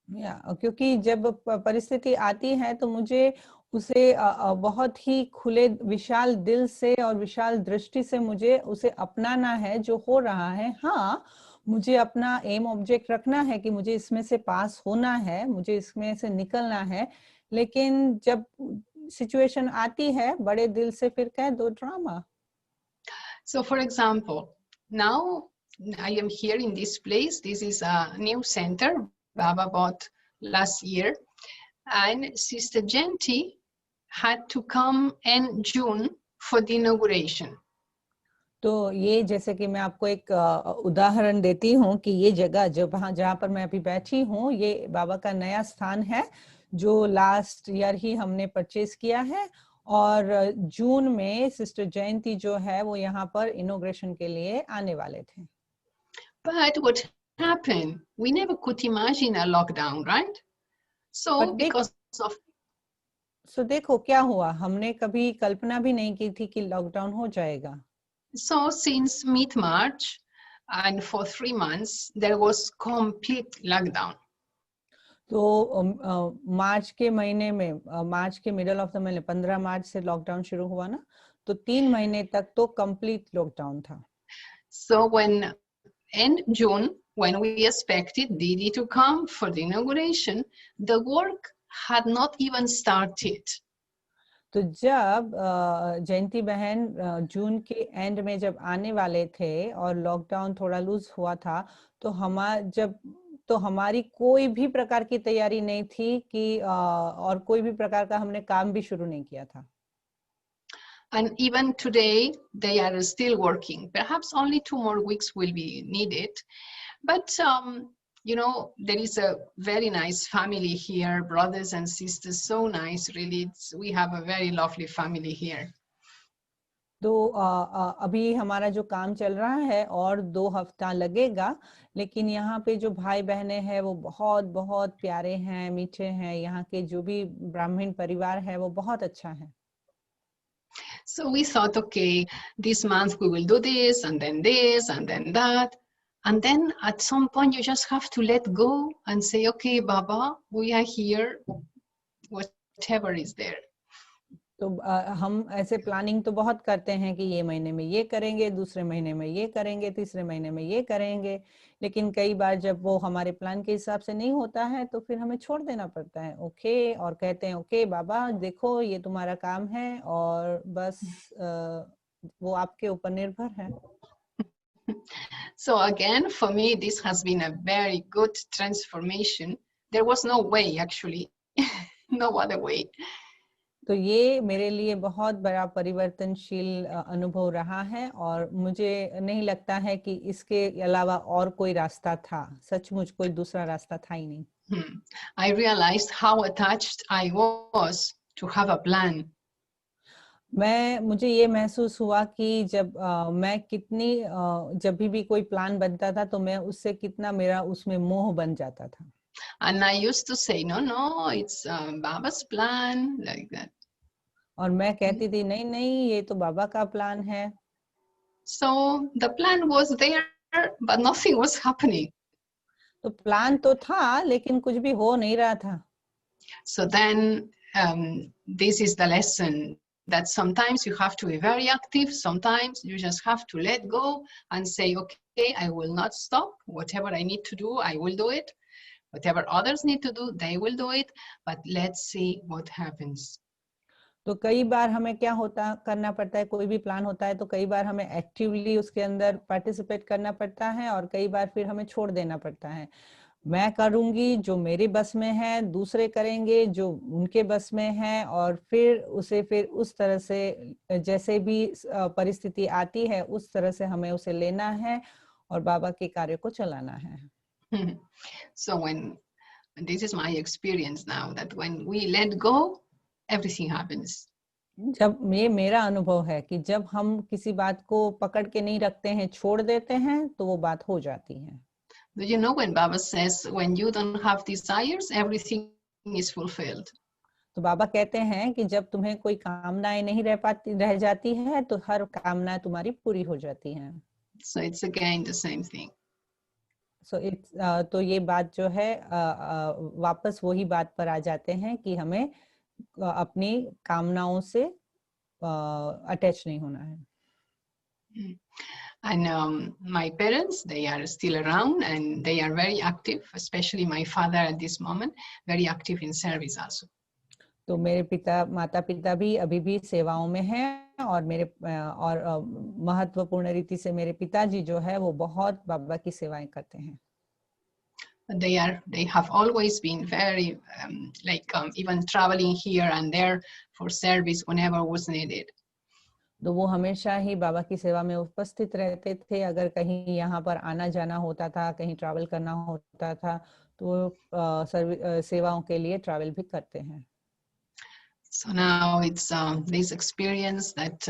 क्योंकि जब परिस्थिति आती है तो मुझे उसे बहुत ही खुले विशाल दिल से और विशाल दृष्टि से मुझे उसे अपनाना है जो हो रहा है. हाँ, मुझे अपना एम ऑब्जेक्ट रखना है कि मुझे इसमें से पास होना है, मुझे इसमें से निकलना है, लेकिन जब सिचुएशन आती है बड़े दिल से फिर कह दो drama. So for example, now I am here in this place. This is a new center Baba bought last year, and Sister Jayanti had to come in June for the inauguration. तो ये जैसे कि मैं आपको एक उदाहरण देती हूँ कि ये जगह जहाँ पर मैं अभी बैठी हूँ, ये बाबा का नया स्थान है जो लास्ट ईयर ही हमने परचेज किया है, और जून में सिस्टर जयंती जो है वो यहाँ पर इनॉग्रेशन के लिए आने वाले थे. But what happened? We never could imagine a lockdown, right? So because of देखो क्या हुआ, हमने कभी कल्पना भी नहीं की थी कि लॉकडाउन हो जाएगा. So since mid-March and for 3 months there was complete lockdown. तो मार्च के महीने में, मार्च के मिडल ऑफ द महीने 15 मार्च से लॉकडाउन शुरू हुआ ना, तो 3 महीने तक तो कंप्लीट लॉकडाउन था. So when in June, when we expected Didi to come for the inauguration, the work had not even started. तो जब जयंती बहन जून के एंड में जब आने वाले थे और लॉकडाउन थोड़ा लूज हुआ था, तो हमारी कोई भी प्रकार की तैयारी नहीं थी कि और कोई भी प्रकार का हमने काम भी शुरू नहीं किया था. And even today they are still working. Perhaps only 2 more weeks will be needed, but you know, there is a very nice family here, brothers and sisters, so nice, really. We have a very lovely family here. तो अभी हमारा जो काम चल रहा है और 2 हफ्ता लगेगा, लेकिन यहाँ पे जो भाई बहनें हैं वो बहुत बहुत प्यारे हैं, मीठे हैं. यहाँ के जो भी ब्राह्मण परिवार है वो बहुत अच्छा है. So we thought, okay, this month we will do this and then that. And then at some point you just have to let go and say, okay, Baba, we are here, whatever is there. तो हम ऐसे प्लानिंग तो बहुत करते हैं कि ये महीने में ये करेंगे, दूसरे महीने में ये करेंगे, तीसरे महीने में ये करेंगे, लेकिन कई बार जब वो हमारे प्लान के हिसाब से नहीं होता है तो फिर हमें छोड़ देना पड़ता है. ओके, और कहते हैं ओके बाबा देखो ये तुम्हारा काम है और बस वो आपके ऊपर निर्भर है. So again, for me, this has been a very good transformation. There was no way, actually, no other way. तो ये मेरे लिए बहुत बड़ा परिवर्तनशील अनुभव रहा है और मुझे नहीं लगता है कि इसके अलावा और कोई रास्ता था. सचमुच कोई दूसरा रास्ता था ही नहीं. I realized how attached I was to have a plan. मुझे ये महसूस हुआ कि जब मैं कितनी जब भी कोई प्लान बनता था तो मैं उससे कितना मेरा उसमें मोह बन जाता था. And I used to say, no, it's Baba's plan, like that. और मैं कहती थी नहीं ये तो बाबा का प्लान है. So the plan was there, but nothing was happening. तो प्लान तो था लेकिन कुछ भी हो नहीं रहा था. So then this is the lesson, that sometimes you have to be very active, sometimes you just have to let go and say, okay, I will not stop. Whatever I need to do, I will do it. Whatever others need to do, they will do it. But let's see what happens. तो कई बार हमें क्या करना पड़ता है, कोई भी प्लान होता है तो कई बार हमें एक्टिवली उसके अंदर पार्टिसिपेट करना पड़ता है और कई बार फिर हमें छोड़ देना पड़ता है. मैं करूंगी जो मेरे बस में है, दूसरे करेंगे जो उनके बस में है, और फिर उस तरह से जैसे भी परिस्थिति आती है उस तरह से हमें उसे लेना है और बाबा के कार्य को चलाना है. So this is my experience now, that when we let go, everything happens. जब ये मेरा अनुभव है कि जब हम किसी बात को पकड़ के नहीं रखते हैं, छोड़ देते हैं, तो वो बात हो जाती है. Do you know when Baba says, when you don't have desires, everything is fulfilled? तो बाबा कहते हैं कि जब तुम्हें कोई कामनाएं नहीं रह जाती है, तो हर कामना तुम्हारी पूरी हो जाती है. So it's again the same thing. So it's तो ये बात जो है वापस वही बात पर आ जाते हैं कि हमें अपनी कामनाओं से अटैच नहीं होना है. And my parents, they are still around and they are very active, especially my father at this moment, very active in service also. तो मेरे माता पिता भी अभी भी सेवाओं में हैं और महत्वपूर्ण रीति से मेरे पिताजी जो है वो बहुत बाबा की सेवाएं करते हैं. They have always been very even traveling here and there for service whenever was needed. तो वो हमेशा ही बाबा की सेवा में उपस्थित रहते थे. अगर कहीं यहाँ पर आना जाना होता था, कहीं ट्रैवल करना होता था, तो सेवाओं के लिए ट्रैवल भी करते हैं. So now it's this experience that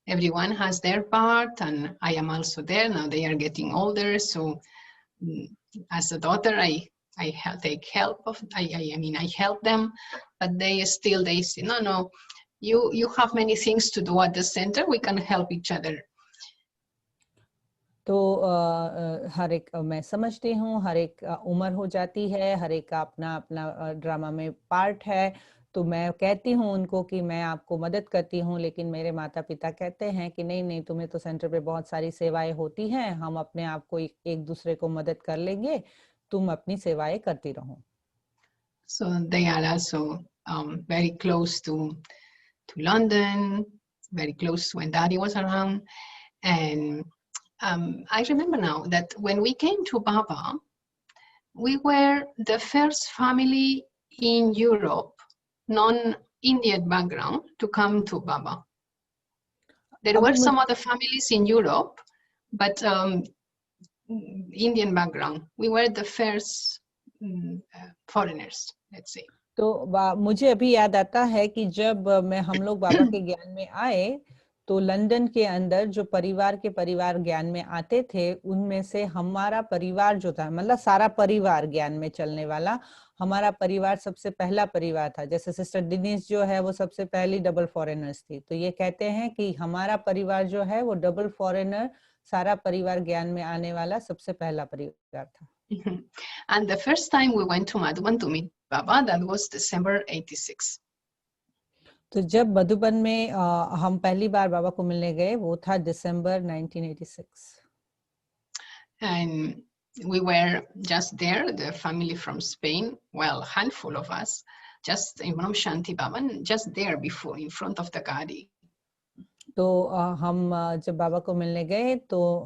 everyone has their part, and I am also there. Now they are getting older, so as a daughter, I take help of. I help them, but they say no. You have many things to do at the center. We can help each other. तो हर एक मैं समझती हूँ, हर एक उम्र हो जाती है, हर एक का अपना अपना ड्रामा में पार्ट है. तो मैं कहती हूँ उनको कि मैं आपको मदद करती हूँ, लेकिन मेरे माता पिता कहते हैं कि नहीं, तुम्हें तो सेंटर पे बहुत सारी सेवाएं होती हैं, हम अपने आप को एक दूसरे को मदद कर लेंगे, तुम अपनी सेवाएं करती रहो. So they are also very close to London, very close when Daddy was around. And I remember now that when we came to Baba, we were the first family in Europe, non-Indian background, to come to Baba. There were some other families in Europe, but Indian background. We were the first foreigners, let's say. तो मुझे अभी याद आता है कि जब हम लोग बाबा के ज्ञान में आए, तो लंदन के अंदर जो परिवार ज्ञान में आते थे, उनमें से हमारा परिवार जो था, मतलब सारा परिवार ज्ञान में चलने वाला, हमारा परिवार सबसे पहला परिवार था. जैसे सिस्टर डिनीस जो है वो सबसे पहली डबल फॉरेनर्स थी. तो ये कहते हैं कि हमारा परिवार जो है वो डबल फॉरेनर, सारा परिवार ज्ञान में आने वाला सबसे पहला परिवार था. And the first time we went to Madhuban to meet Baba, that was December 86. तो जब मधुबन में हम पहली बार बाबा को मिलने गए, वो था दिसंबर 1986. And we were just there, the family from Spain, well, handful of us, just in Om Shanti Bhavan, just there before, in front of the Gadi. तो हम जब बाबा को मिलने गए, तो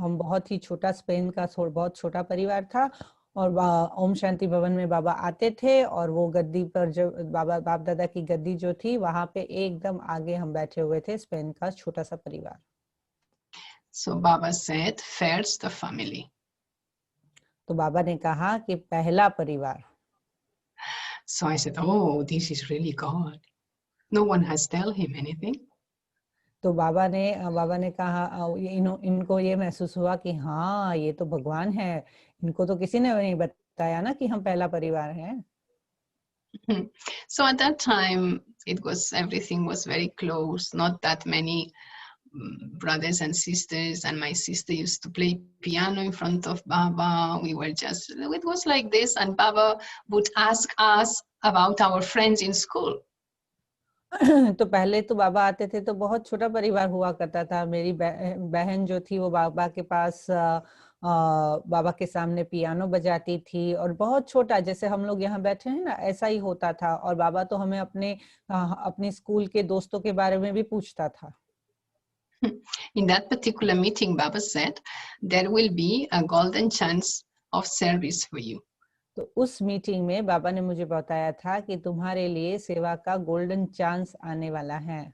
हम बहुत ही छोटा, स्पेन का बहुत छोटा परिवार था, और ओम शांति भवन में बाबा आते थे, और वो गद्दी पर जो बाप दादा की गद्दी जो थी, वहां पे एकदम आगे हम बैठे हुए थे, स्पेन का छोटा सा परिवार. So Baba said, first the family. तो बाबा ने कहा कि पहला परिवार. So I said, oh, this is really God. No one has told him anything. तो बाबा ने कहा, इनको ये महसूस हुआ कि हाँ, ये तो भगवान है, इनको तो किसी ने नहीं बताया ना कि हम पहला परिवार हैं. So at that time, everything was very close, not that many brothers and sisters, and my sister used to play piano in front of Baba. It was like this, and Baba would ask us about our friends in school. तो पहले तो बाबा आते थे तो बहुत छोटा परिवार हुआ करता था. मेरी बहन जो थी वो बाबा के पास बाबा के सामने पियानो बजाती थी, और बहुत छोटा, जैसे हम लोग यहाँ बैठे हैं ना, ऐसा ही होता था. और बाबा तो हमें अपने स्कूल के दोस्तों के बारे में भी पूछता था. In that particular meeting, Baba said, there will be a golden chance of service for you. तो उस मीटिंग में बाबा ने मुझे बताया था कि तुम्हारे लिए सेवा का गोल्डन चांस आने वाला है.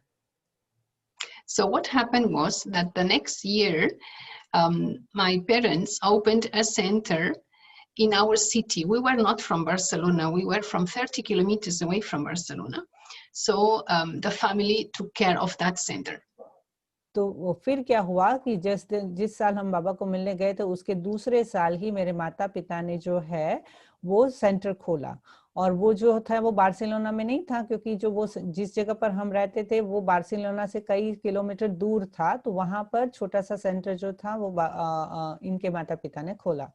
So what happened was that the next year, my parents opened a center in our city. We were not from Barcelona. We were from 30 kilometers away from Barcelona. So the family took care of that center. तो वो फिर क्या हुआ कि जिस साल हम बाबा को मिलने गए थे उसके दूसरे साल ही मेरे माता पिता ने जो है वो सेंटर खोला, और वो जो था वो बार्सिलोना में नहीं था, क्योंकि जो वो जिस जगह पर हम रहते थे वो बार्सिलोना से कई किलोमीटर दूर था, तो वहां पर छोटा सा सेंटर जो था वो इनके माता पिता ने खोला।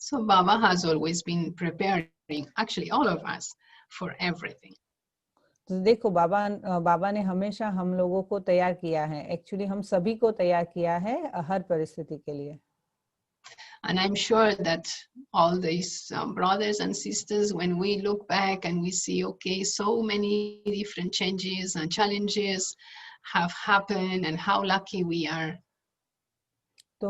So Baba has always been preparing, actually all of us, for everything. तो देखो बाबा ने हमेशा हम लोगों को तैयार किया है, एक्चुअली हम सभी को तैयार किया है हर परिस्थिति के लिए। And I'm sure that all these brothers and sisters, when we look back and we see, okay, so many different changes and challenges have happened and how lucky we are. तो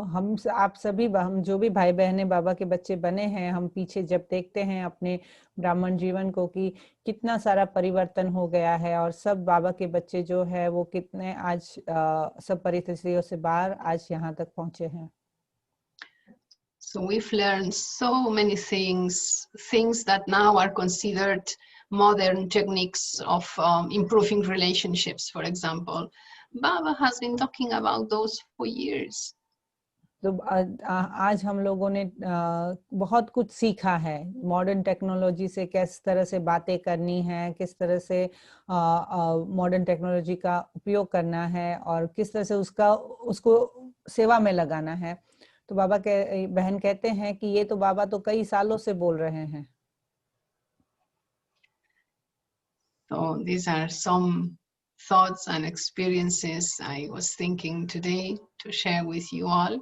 आप सभी हम जो भी भाई बहने बाबा के बच्चे बने हैं, हम पीछे जब देखते हैं अपने ब्राह्मण जीवन को कि कितना सारा परिवर्तन हो गया है, और सब बाबा के बच्चे जो है वो कितने आज सब परिस्थितियों से बाहर आज यहाँ तक पहुंचे हैं। So we've learned so many things that now are considered modern techniques of improving relationships, for example. Baba has been talking about those for years. तो आज हम लोगों ने बहुत कुछ सीखा है मॉडर्न टेक्नोलॉजी से, किस तरह से बातें करनी है, किस तरह से मॉडर्न टेक्नोलॉजी का उपयोग करना है, और किस तरह से उसको सेवा में लगाना है। तो बहन कहते हैं कि ये तो बाबा तो कई सालों से बोल रहे हैं। So these are some thoughts and experiences I was thinking today to share with you all.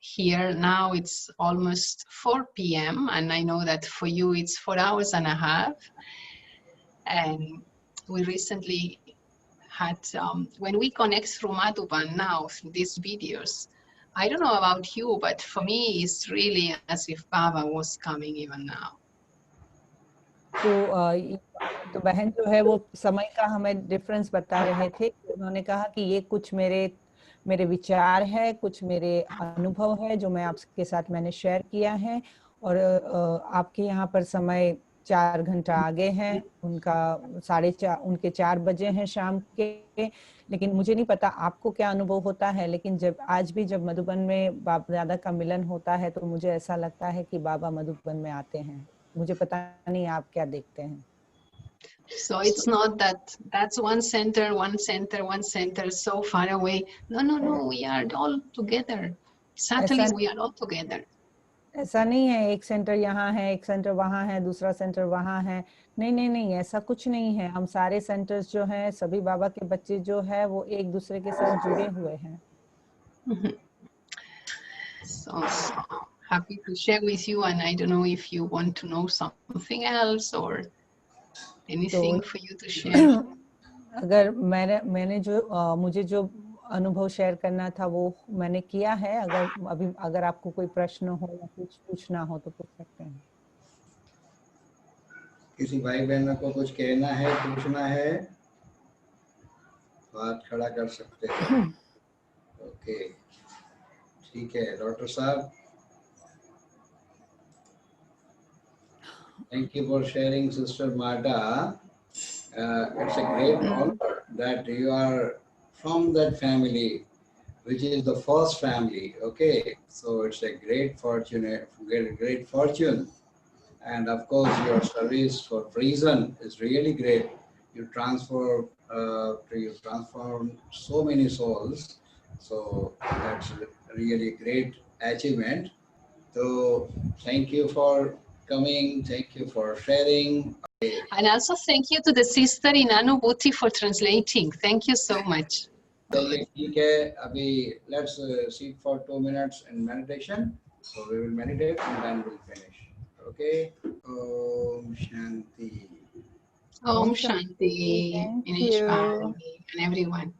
Here now it's almost 4 p.m. and I know that for you it's 4 hours and a half. And we recently had, when we connect through Madhuban now, through these videos, I don't know about you, but for me it's really as if Baba was coming even now. तो बहन जो है वो समय का हमें डिफरेंस बता रहे थे। उन्होंने कहा कि ये कुछ मेरे विचार है, कुछ मेरे अनुभव है जो मैं आपके साथ मैंने शेयर किया है, और आपके यहाँ पर समय 4 घंटा आगे हैं, उनके 4 बजे हैं शाम के। लेकिन मुझे नहीं पता आपको क्या अनुभव होता है, लेकिन आज भी जब मधुबन में बाबा दादा का मिलन होता है तो मुझे ऐसा लगता है कि बाबा मधुबन में आते हैं। मुझे पता नहीं आप क्या देखते हैं। So it's not that that's one center so far away. No, we are all together. Certainly we are all together. ऐसा नहीं है एक सेंटर यहाँ है, एक सेंटर वहाँ है, दूसरा सेंटर वहाँ है। नहीं, ऐसा कुछ नहीं है। हम सारे सेंटर्स जो हैं, सभी बाबा के बच्चे जो है वो एक दूसरे के साथ जुड़े हुए हैं। So happy to share with you, and I don't know if you want to know something else or anything for you to share. अगर मैंने जो मुझे जो अनुभव शेयर करना था वो मैंने किया है। अगर आपको कोई प्रश्न हो या कुछ पूछना हो तो पूछ सकते हैं। किसी भाई बहन को कुछ कहना है, पूछना है, हाथ खड़ा कर सकते हैं। ओके, ठीक है डॉक्टर साहब। Thank you for sharing, Sister Marta. It's a great honor that you are from that family, which is the first family. Okay, so it's a great fortune, and of course your service for prison is really great. You transform so many souls, so that's really a great achievement. So thank you for coming, thank you for sharing. And also thank you to the sister in Anubhuti for translating. Thank you so much. ठीक है, अभी let's sit for 2 minutes in meditation. So we will meditate and then we'll finish. Okay. Om Shanti. Om Shanti. Thank you. And everyone.